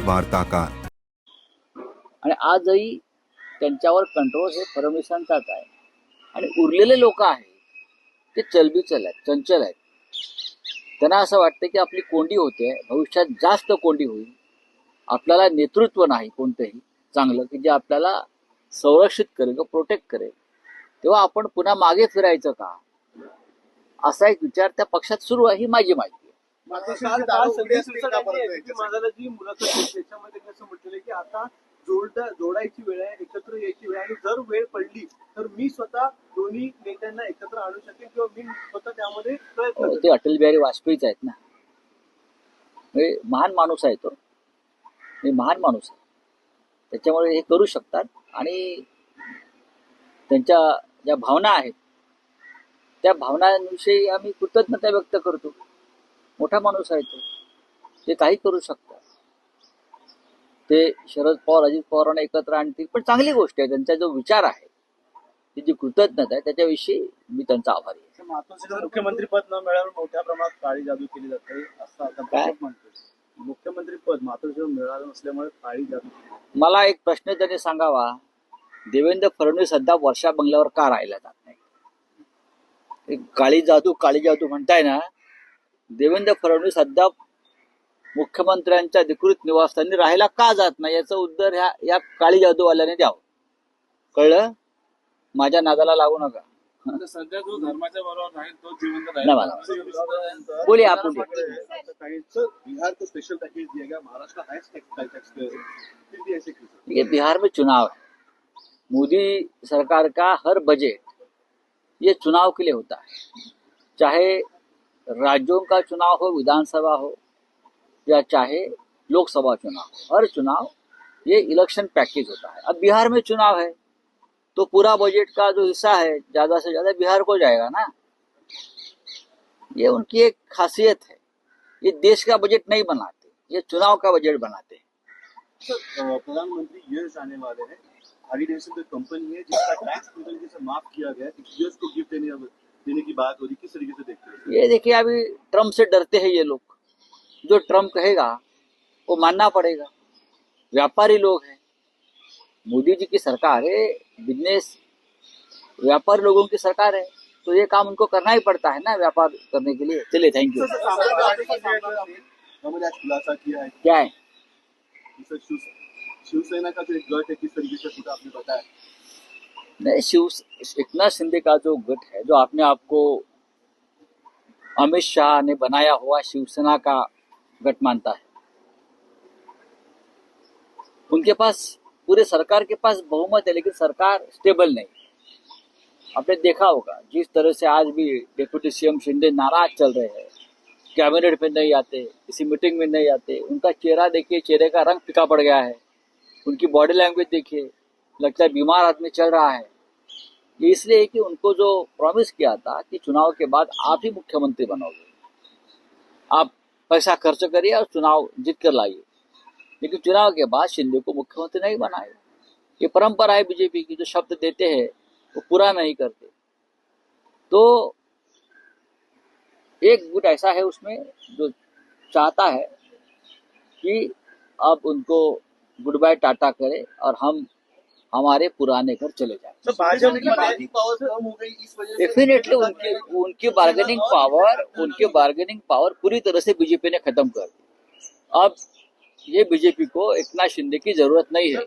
वार्ताकार। आणि आजही त्यांच्यावर कंट्रोल हे फडणवीसांचाच आहे आणि उरलेले लोक आहेत ते चलबिचल आहेत, चंचल आहेत. त्यांना असं वाटतं की आपली कोंडी होते, भविष्यात जास्त कोंडी होईल, आपल्याला नेतृत्व नाही कोणतंही चांगलं की जे आपल्याला संरक्षित करेल किंवा प्रोटेक्ट करेल, तेव्हा आपण पुन्हा मागे फिरायचं का, असा एक विचार त्या पक्षात सुरू आहे. ही माझी माहिती आहे. जी मुलाखत त्याच्यामध्ये कसं म्हटलेलं की आता जोडायची वेळ आहे, एकत्र यायची वेळ आहे, आणि जर वेळ पडली तर मी स्वतः दोन्ही नेत्यांना एकत्र आणू शकेन किंवा मी स्वतः त्यामध्ये प्रयत्न ते अटल बिहारी वाजपेयीच आहेत ना. महान माणूस आहे तो, महान माणूस आहे, त्याच्यामुळे हे करू शकतात. आणि त्यांच्या ज्या भावना आहेत त्या भावनांविषयी आम्ही कृतज्ञता व्यक्त करतो. मोठा माणूस आहे तो, ते काही करू शकतात. ते शरद पवार अजित पवारांना एकत्र आणतील, पण चांगली गोष्ट आहे. त्यांचा जो विचार आहे, ती जी कृतज्ञता आहे, त्याच्याविषयी मी त्यांचा आभारी आहे. मातोश्रीला मुख्यमंत्री पद न मिळाल्यावर मोठ्या प्रमाणात काळी जादू केली जाते असं आता काय म्हणतो. मुख्यमंत्री पद मातोश्रीला मिळालं नसल्यामुळे काळी जादू. मला एक प्रश्न त्यांनी सांगावा, देवेंद्र फडणवीस सध्या वर्षा बंगल्यावर का राहिला जात नाही? काळी जादू म्हणताय ना. देवेंद्र फडणवीस सध्या मुख्यमंत्र्यांच्या अधिकृत निवासस्थानी राहायला का जात नाही, याचं उत्तर या काळी जादूवाल्याने द्यावं. कळलं? माझ्या नादाला लागू नका. सध्या जो धर्माच्या बरोबर राहील तो जिवंत राहील. बोलिए आप बोलिए. बिहार को स्पेशल पैकेज दिया गया, महाराष्ट्र फिर भी ऐसे क्यों? ये बिहार में चुनाव है. मोदी सरकार का हर बजट ये चुनाव के लिए होता है, चाहे राज्यों का चुनाव हो, विधानसभा हो, या चाहे लोकसभा चुनाव. हर चुनाव ये इलेक्शन पैकेज होता है. अब बिहार में चुनाव है तो पूरा बजट का जो हिस्सा है ज्यादा से ज्यादा बिहार को जाएगा ना. ये उनकी एक खासियत है. ये देश का बजट नहीं बनाते, ये चुनाव का बजट बनाते हैं. प्रधानमंत्री यूएस आने वाले हैं. हार्ली-डेविडसन की कंपनी है जिसका टैक्स पूरी तरीके से माफ किया गया है, यूएस को गिफ्ट देने की बात हो रही, किस तरीके से देखते हैं? ये देखिए, अभी ट्रम्प से डरते हैं ये लोग. जो ट्रम्प कहेगा वो मानना पड़ेगा. व्यापारी लोग हैं. मोदी जी की सरकार है, बिजनेस व्यापारी लोगों की सरकार है, तो ये काम उनको करना ही पड़ता है ना, व्यापार करने के लिए. चलिए, थैंक यू. खुलासा किया है क्या है? शिवसेना का जो एक गट है, किस तरीके से पूरा आपने बताया? नहीं, एकनाथ शिंदे का जो गट है, जो अपने आपको अमित शाह ने बनाया हुआ शिवसेना का गट मानता है, उनके पास, पूरे सरकार के पास बहुमत है, लेकिन सरकार स्टेबल नहीं. आपने देखा होगा जिस तरह से आज भी डिप्टी सीएम शिंदे नाराज चल रहे हैं, कैबिनेट में नहीं आते, किसी मीटिंग में नहीं आते. उनका चेहरा देखिए, चेहरे का रंग फीका पड़ गया है. उनकी बॉडी लैंग्वेज देखिए, लगता है बीमार आदमी चल रहा है. ये इसलिए कि उनको जो प्रॉमिस किया था कि चुनाव के बाद आप ही मुख्यमंत्री बनोगे, आप पैसा खर्च करिए और चुनाव जीत कर लाइए, लेकिन चुनाव के बाद शिंदे को मुख्यमंत्री नहीं बनाए. ये परंपरा है बीजेपी की, जो शब्द देते हैं वो पूरा नहीं करते. तो एक गुट ऐसा है उसमें जो चाहता है कि अब उनको गुड बाय टाटा करे और हम हमारे पुराने घर चले जाए. तो भाजपा की बार्गेनिंग पावर कम हो गई इस वजह से. डेफिनेटली उनकी बार्गेनिंग पावर पूरी तरह से बीजेपी ने खत्म कर दी. अब ये बीजेपी को एकनाथ शिंदे की जरूरत नहीं है.